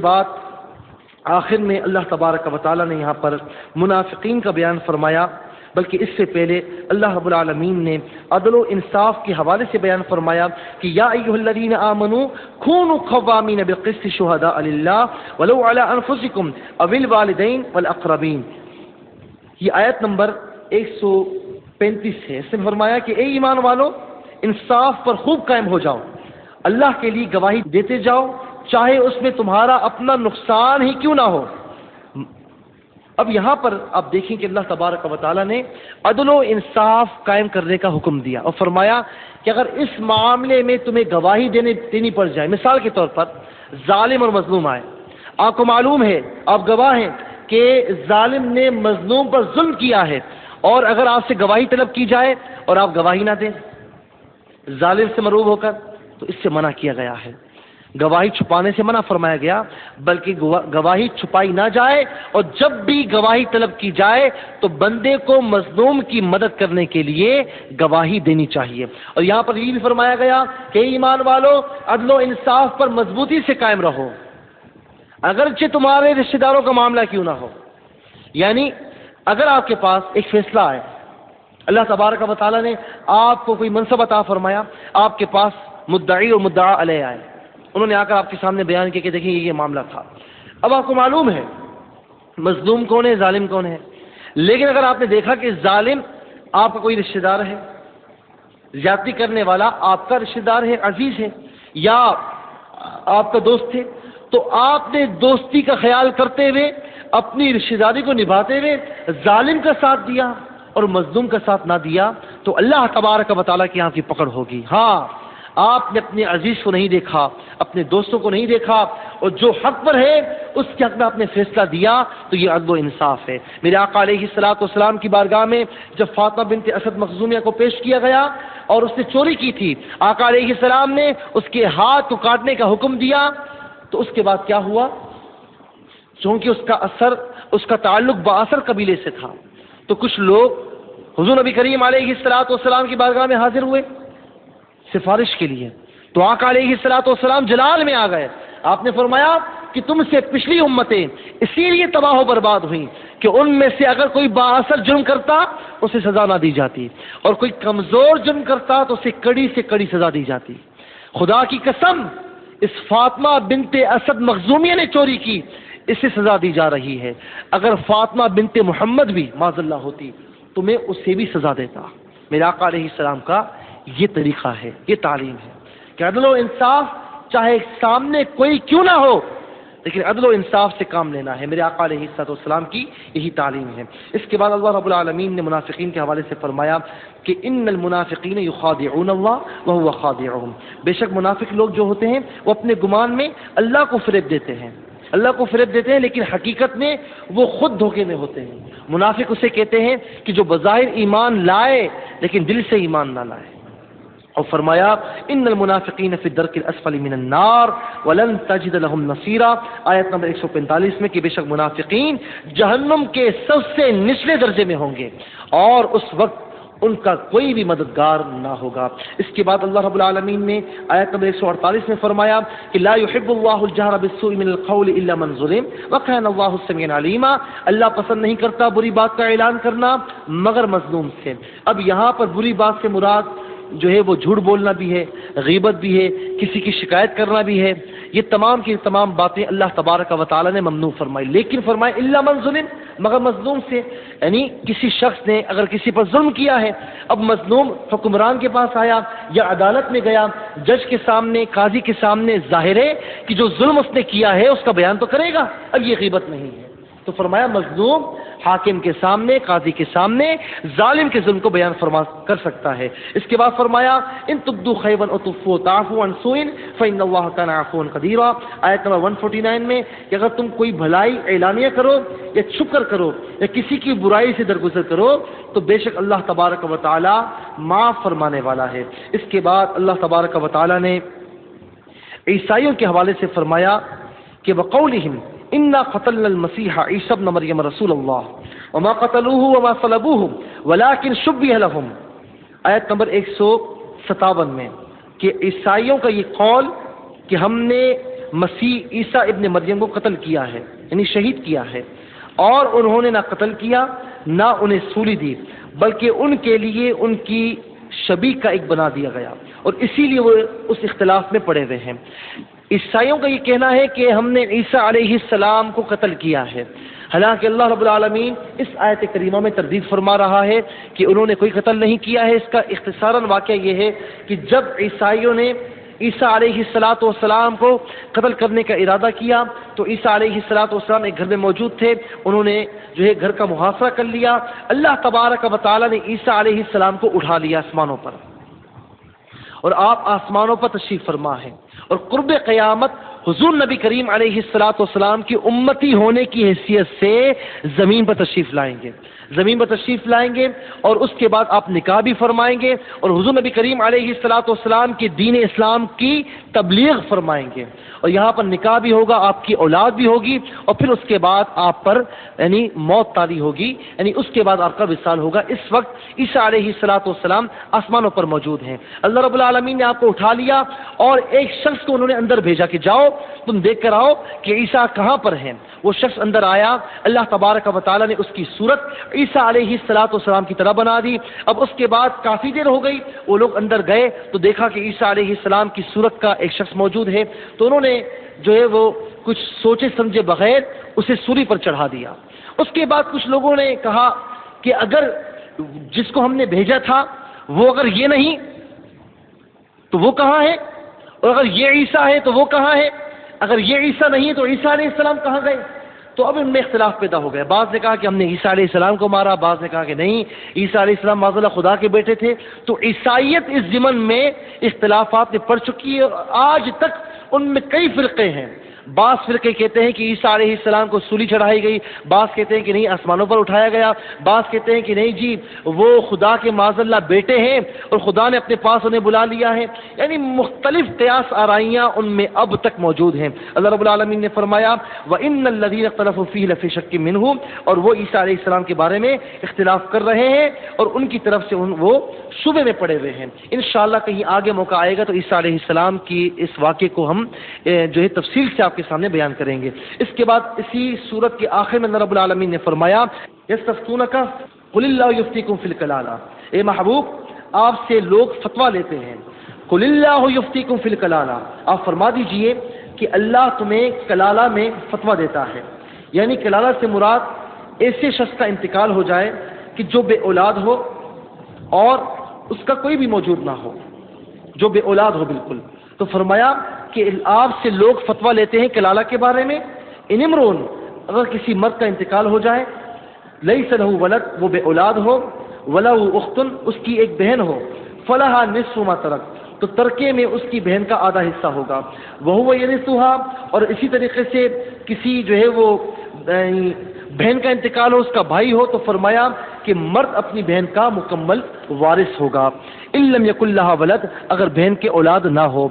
بات آخر میں اللہ تبارک و تعالیٰ نے یہاں پر منافقین کا بیان فرمایا، بلکہ اس سے پہلے اللہ رب العالمین نے عدل و انصاف کے حوالے سے بیان فرمایا کہ یا ایھا الذین آمنوا کونوا قوامین بالقسط شہداء للہ ولو علی انفسکم او الوالدین والاقربین۔ یہ آیت نمبر 135 ہے۔ اس نے فرمایا کہ اے ایمان والو، انصاف پر خوب قائم ہو جاؤ، اللہ کے لیے گواہی دیتے جاؤ، چاہے اس میں تمہارا اپنا نقصان ہی کیوں نہ ہو۔ اب یہاں پر آپ دیکھیں کہ اللہ تبارک و تعالیٰ نے عدل و انصاف قائم کرنے کا حکم دیا اور فرمایا کہ اگر اس معاملے میں تمہیں گواہی دینی پڑ جائے، مثال کے طور پر ظالم اور مظلوم آئے، آپ کو معلوم ہے، آپ گواہ ہیں کہ ظالم نے مظلوم پر ظلم کیا ہے، اور اگر آپ سے گواہی طلب کی جائے اور آپ گواہی نہ دیں ظالم سے مروب ہو کر، تو اس سے منع کیا گیا ہے۔ گواہی چھپانے سے منع فرمایا گیا، بلکہ گواہی چھپائی نہ جائے، اور جب بھی گواہی طلب کی جائے تو بندے کو مظلوم کی مدد کرنے کے لیے گواہی دینی چاہیے۔ اور یہاں پر یہ بھی فرمایا گیا کہ ایمان والو، عدل و انصاف پر مضبوطی سے قائم رہو، اگرچہ تمہارے رشتہ داروں کا معاملہ کیوں نہ ہو۔ یعنی اگر آپ کے پاس ایک فیصلہ ہے، اللہ تبارک و تعالیٰ نے آپ کو کوئی منصب عطا فرمایا، آپ کے پاس مدعی اور مدعا علیہ آئے، انہوں نے آ کر آپ کے سامنے بیان کیا کہ دیکھیں یہ معاملہ تھا، اب آپ کو معلوم ہے مظلوم کون ہے، ظالم کون ہے، لیکن اگر آپ نے دیکھا کہ ظالم آپ کا کوئی رشتہ دار ہے، زیادتی کرنے والا آپ کا رشتہ دار ہے، عزیز ہے، یا آپ کا دوست ہے، تو آپ نے دوستی کا خیال کرتے ہوئے اپنی رشتہ داری کو نبھاتے ہوئے ظالم کا ساتھ دیا اور مظلوم کا ساتھ نہ دیا، تو اللہ تبارک و تعالیٰ کی یہاں کی پکڑ ہوگی۔ ہاں، آپ نے اپنے عزیز کو نہیں دیکھا، اپنے دوستوں کو نہیں دیکھا، اور جو حق پر ہے اس کے حق میں آپ نے فیصلہ دیا، تو یہ عدل و انصاف ہے۔ میرے آقا علیہ السلام کی بارگاہ میں جب فاطمہ بنت اسد مخزومیہ کو پیش کیا گیا اور اس نے چوری کی تھی، آقا علیہ السلام نے اس کے ہاتھ کو کاٹنے کا حکم دیا، تو اس کے بعد کیا ہوا؟ چونکہ اس کا تعلق بااثر قبیلے سے تھا، تو کچھ لوگ حضور نبی کریم علیہ السلام کی بارگاہ میں حاضر ہوئے سفارش کے لیے، تو آقا علیہ السلام جلال میں آ گئے۔ آپ نے فرمایا کہ تم سے پچھلی امتیں اسی لیے تباہ و برباد ہوئیں کہ ان میں سے اگر کوئی بااثر جرم کرتا اسے سزا نہ دی جاتی، اور کوئی کمزور جرم کرتا تو اسے کڑی سے کڑی سزا دی جاتی۔ خدا کی قسم، اس فاطمہ بنت اسد مخزومیہ نے چوری کی، اسے سزا دی جا رہی ہے، اگر فاطمہ بنت محمد بھی معاذ اللہ ہوتی تو میں اسے بھی سزا دیتا۔ میرے آقا علیہ السلام کا یہ طریقہ ہے، یہ تعلیم ہے کہ عدل و انصاف چاہے سامنے کوئی کیوں نہ ہو، لیکن عدل و انصاف سے کام لینا ہے۔ میرے آقا علیہ السلام کی یہی تعلیم ہے۔ اس کے بعد اللہ رب العالمین نے منافقین کے حوالے سے فرمایا کہ ان المنافقین یخادعون اللہ وهو خادعهم، بے شک منافق لوگ جو ہوتے ہیں وہ اپنے گمان میں اللہ کو فریب دیتے ہیں، لیکن حقیقت میں وہ خود دھوکے میں ہوتے ہیں۔ منافق اسے کہتے ہیں کہ جو بظاہر ایمان لائے لیکن دل سے ایمان نہ لائے۔ اور فرمایا ان المنافقین فی الدرک الاسفل من النار ولن تجد لهم نصیرا، آیت نمبر 145 میں کہ بے شک منافقین جہنم کے سب سے نچلے درجے میں ہوں گے اور اس وقت ان کا کوئی بھی مددگار نہ ہوگا۔ اس کے بعد اللہ رب العالمین نے آیت نمبر 148 میں فرمایا کہ لا يحب الله الجهر بالسوء من القول الا من ظلم وكان الله سميعا عليما، اللہ پسند نہیں کرتا بری بات کا اعلان کرنا مگر مظلوم سے۔ اب یہاں پر بری بات سے مراد جو ہے وہ جھوٹ بولنا بھی ہے، غیبت بھی ہے، کسی کی شکایت کرنا بھی ہے، یہ تمام کی تمام باتیں اللہ تبارک و تعالیٰ نے ممنوع فرمائی، لیکن فرمائے الا من ظلم، مگر مظلوم سے، یعنی کسی شخص نے اگر کسی پر ظلم کیا ہے، اب مظلوم حکمران کے پاس آیا یا عدالت میں گیا، جج کے سامنے، قاضی کے سامنے، ظاہر ہے کہ جو ظلم اس نے کیا ہے اس کا بیان تو کرے گا، اب یہ غیبت نہیں ہے، تو فرمایا مظلوم حاکم کے سامنے، قاضی کے سامنے ظالم کے ظلم کو بیان فرما کر سکتا ہے۔ اس کے بعد فرمایا ان تبدوا خیرا او تخفوا تعفوا عن سوء فإن الله كان عفوا قديرا، آیت نمبر 149 میں کہ اگر تم کوئی بھلائی اعلانیہ کرو یا چھپ کر کرو یا کسی کی برائی سے درگزر کرو تو بے شک اللہ تبارک و تعالی معاف فرمانے والا ہے۔ اس کے بعد اللہ تبارک و تعالی نے عیسائیوں کے حوالے سے فرمایا کہ وقولہم انا قتلنا المسیح عیسی ابن مریم رسول اللہ وما قتلوه وما صلبوه ولكن شبه لهم، آیت نمبر 157 میں کہ عیسائیوں کا یہ قول کہ ہم نے مسیح عیسیٰ ابن مریم کو قتل کیا ہے، یعنی شہید کیا ہے، اور انہوں نے نہ قتل کیا نہ انہیں سولی دی، بلکہ ان کے لیے ان کی شبیہ کا ایک بنا دیا گیا، اور اسی لیے وہ اس اختلاف میں پڑے ہوئے ہیں۔ عیسائیوں کا یہ کہنا ہے کہ ہم نے عیسیٰ علیہ السلام کو قتل کیا ہے، حالانکہ اللہ رب العالمین اس آیت کریمہ میں تردید فرما رہا ہے کہ انہوں نے کوئی قتل نہیں کیا ہے۔ اس کا اختصاراً واقعہ یہ ہے کہ جب عیسائیوں نے عیسیٰ علیہ السلام کو قتل کرنے کا ارادہ کیا تو عیسیٰ علیہ السلام ایک گھر میں موجود تھے، انہوں نے جو ہے گھر کا محاصرہ کر لیا۔ اللہ تبارک و تعالیٰ نے عیسیٰ علیہ السلام کو اٹھا لیا آسمانوں پر، اور آپ آسمانوں پر تشریف فرما ہیں، اور قرب قیامت حضور نبی کریم علیہ السلام کی امتی ہونے کی حیثیت سے زمین پر تشریف لائیں گے، زمین پر تشریف لائیں گے، اور اس کے بعد آپ نکاح بھی فرمائیں گے، اور حضور نبی کریم علیہ السلام کی دین اسلام کی تبلیغ فرمائیں گے، اور یہاں پر نکاح بھی ہوگا، آپ کی اولاد بھی ہوگی، اور پھر اس کے بعد آپ پر یعنی موت طاری ہوگی، یعنی اس کے بعد آپ کا وصال ہوگا۔ اس وقت عیسیٰ علیہ السلام آسمانوں پر موجود ہیں۔ اللہ رب العالمین نے آپ کو اٹھا لیا، اور ایک شخص کو انہوں نے اندر بھیجا کہ جاؤ تم دیکھ کر آؤ کہ عیسیٰ کہاں پر ہیں۔ وہ شخص اندر آیا، اللہ تبارک و تعالیٰ نے اس کی صورت عیسیٰ علیہ السلام کی طرح بنا دی۔ اب اس کے بعد کافی دیر ہو گئی، وہ لوگ اندر گئے تو دیکھا کہ عیسیٰ علیہ السلام کی صورت کا ایک شخص موجود ہے، تو انہوں نے جو ہے وہ کچھ سوچے سمجھے بغیر اسے سولی پر چڑھا دیا۔ اس کے بعد کچھ لوگوں نے کہا کہ اگر جس کو ہم نے بھیجا تھا وہ اگر یہ نہیں تو وہ کہاں ہے، اور اگر یہ عیسیٰ ہے تو وہ کہاں ہے، اگر یہ عیسیٰ نہیں ہے تو عیسیٰ علیہ السلام کہاں گئے؟ تو اب ان میں اختلاف پیدا ہو گیا۔ بعض نے کہا کہ ہم نے عیسیٰ علیہ السلام کو مارا، بعض نے کہا کہ نہیں، عیسیٰ علیہ السلام معاذ اللہ خدا کے بیٹے تھے۔ تو عیسائیت اس ضمن میں اختلافات میں پڑ چکی ہے، اور آج تک ان میں کئی فرقے ہیں۔ بعض فرقے کہتے ہیں کہ عیسیٰ علیہ السلام کو سولی چڑھائی گئی، بعض کہتے ہیں کہ نہیں آسمانوں پر اٹھایا گیا، بعض کہتے ہیں کہ نہیں جی وہ خدا کے معاذ اللہ بیٹے ہیں اور خدا نے اپنے پاس انہیں بلا لیا ہے۔ یعنی مختلف قیاس آرائیاں ان میں اب تک موجود ہیں۔ اللہ رب العالمین نے فرمایا وَإِنَّ الَّذِينَ اخْتَلَفُوا فِيهِ لَفِي شَكٍّ مِّنْهُ، اور وہ عیسیٰ علیہ السلام کے بارے میں اختلاف کر رہے ہیں اور ان کی طرف سے وہ شبے میں پڑے ہوئے ہیں۔ انشاءاللہ کہیں آگے موقع آئے گا تو عیسیٰ علیہ السلام کی اس واقعے کو ہم جو ہے تفصیل سے آپ کے سامنے بیان کریں گے۔ اس کے بعد اسی سورت کے آخر میں رب العالمین نے فرمایا یستفتونک قل اللہ یفتیکم فی الکلالہ، اے محبوب آپ سے لوگ فتویٰ لیتے ہیں، قل اللہ یفتیکم فی الکلالہ، آپ فرما دیجئے کہ اللہ تمہیں کلالہ میں فتویٰ دیتا ہے۔ یعنی کلالہ سے مراد ایسے شخص کا انتقال ہو جائے کہ جو بے اولاد ہو اور اس کا کوئی بھی موجود نہ ہو، جو بے اولاد ہو بالکل۔ تو فرمایا کہ آپ سے لوگ فتویٰ لیتے ہیں کلالہ کے بارے میں، ان امرؤن، اگر کسی مرد کا انتقال ہو جائے، لیس لہ ولد، وہ بے اولاد ہو، ولہ اخت، اس کی ایک بہن ہو، فلہا نصف ما ترک، تو ترکے میں اس کی بہن کا آدھا حصہ ہوگا، وہو یرثھا، اور اسی طریقے سے کسی جو ہے وہ بہن کا انتقال ہو، اس کا بھائی ہو، تو فرمایا کہ مرد اپنی بہن کا مکمل وارث ہوگا، ان لم یکن لہا ولد، اگر بہن کے اولاد نہ ہو،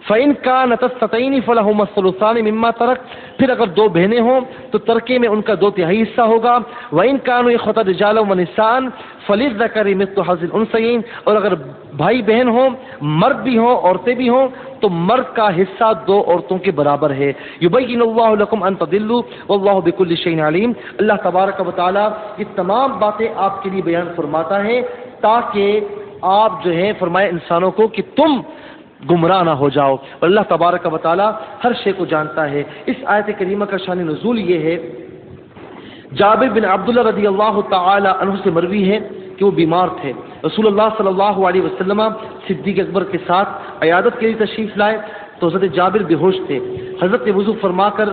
فَإِنْ كَانَتَا اثْنَتَيْنِ فَلَهُمَا الثُّلُثَانِ مِمَّا تَرَكَ، پھر اگر دو بہنیں ہوں تو ترکے میں ان کا 2/3 حصہ ہوگا، وَإِنْ كَانُوا إِخْوَةً رِجَالًا وَنِسَاءً فَلِلذَّكَرِ مِثْلُ حَظِّ الْأُنثَيَيْنِ، اور اگر بھائی بہن ہوں، مرد بھی ہوں عورتیں بھی ہوں، تو مرد کا حصہ 2 عورتوں کے برابر ہے۔ يُبَيِّنُ اللَّهُ لَكُمْ أَن تَضِلُّوا وَاللَّهُ بِكُلِّ شَيْءٍ عَلِيمٌ، اللہ تبارک و تعالیٰ یہ تمام باتیں آپ کے لیے بیان فرماتا ہے تاکہ آپ جو ہے فرمائے انسانوں کو کہ تم گمراہ نہ ہو جاؤ، اور اللہ تبارک و تعالیٰ ہر شے کو جانتا ہے۔ اس آیت کریمہ کا شان نزول یہ ہے، جابر بن عبداللہ رضی اللہ تعالی عنہ سے مروی ہے کہ وہ بیمار تھے، رسول اللہ صلی اللہ علیہ وسلم صدیق اکبر کے ساتھ عیادت کے لیے تشریف لائے تو حضرت جابر بے ہوش تھے، حضرت نے وضو فرما کر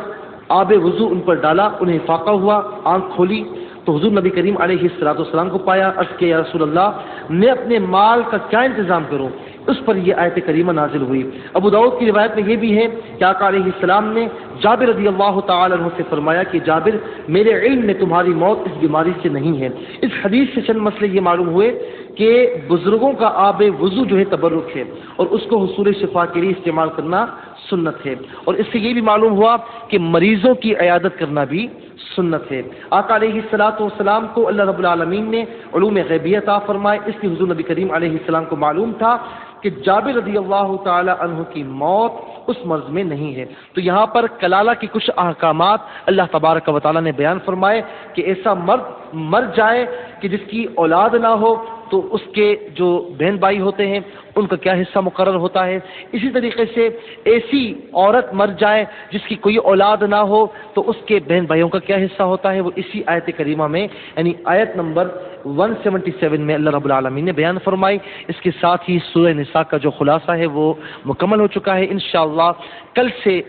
آب وضو ان پر ڈالا، انہیں فاقہ ہوا، آنکھ کھولی تو حضور نبی کریم علیہ السلام کو پایا، عرض کیا یا رسول اللہ میں اپنے مال کا کیا انتظام کروں؟ اس پر یہ آیت کریمہ نازل ہوئی۔ ابو داؤد کی روایت میں یہ بھی ہے کہ آقا علیہ السلام نے جابر رضی اللہ تعالی عنہ سے فرمایا کہ جابر میرے علم میں تمہاری موت اس بیماری سے نہیں ہے۔ اس حدیث سے چند مسئلے یہ معلوم ہوئے کہ بزرگوں کا آب وضو جو ہے تبرک ہے اور اس کو حصول شفا کے لیے استعمال کرنا سنت ہے، اور اس سے یہ بھی معلوم ہوا کہ مریضوں کی عیادت کرنا بھی سنت ہے۔ آقا علیہ السلام کو اللہ رب العالمین نے علوم غیبیہ عطا فرمائے، اس لیے حضور نبی کریم علیہ السلام کو معلوم تھا کہ جابر رضی اللہ تعالی عنہ کی موت اس مرض میں نہیں ہے۔ تو یہاں پر کلالہ کی کچھ احکامات اللہ تبارک و تعالیٰ نے بیان فرمائے کہ ایسا مرد مر جائے کہ جس کی اولاد نہ ہو تو اس کے جو بہن بھائی ہوتے ہیں ان کا کیا حصہ مقرر ہوتا ہے۔ اسی طریقے سے ایسی عورت مر جائے جس کی کوئی اولاد نہ ہو تو اس کے بہن بھائیوں کا کیا حصہ ہوتا ہے، وہ اسی آیت کریمہ میں یعنی آیت نمبر 177 میں اللہ رب العالمین نے بیان فرمائی۔ اس کے ساتھ ہی سورہ نساء کا جو خلاصہ ہے وہ مکمل ہو چکا ہے۔ انشاءاللہ کل سے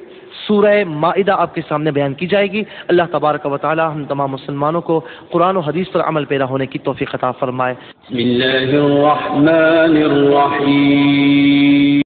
سورہ مائدہ آپ کے سامنے بیان کی جائے گی۔ اللہ تبارک و تعالی ہم تمام مسلمانوں کو قرآن و حدیث پر عمل پیرا ہونے کی توفیق عطا فرمائے۔ بسم اللہ الرحمن الرحیم۔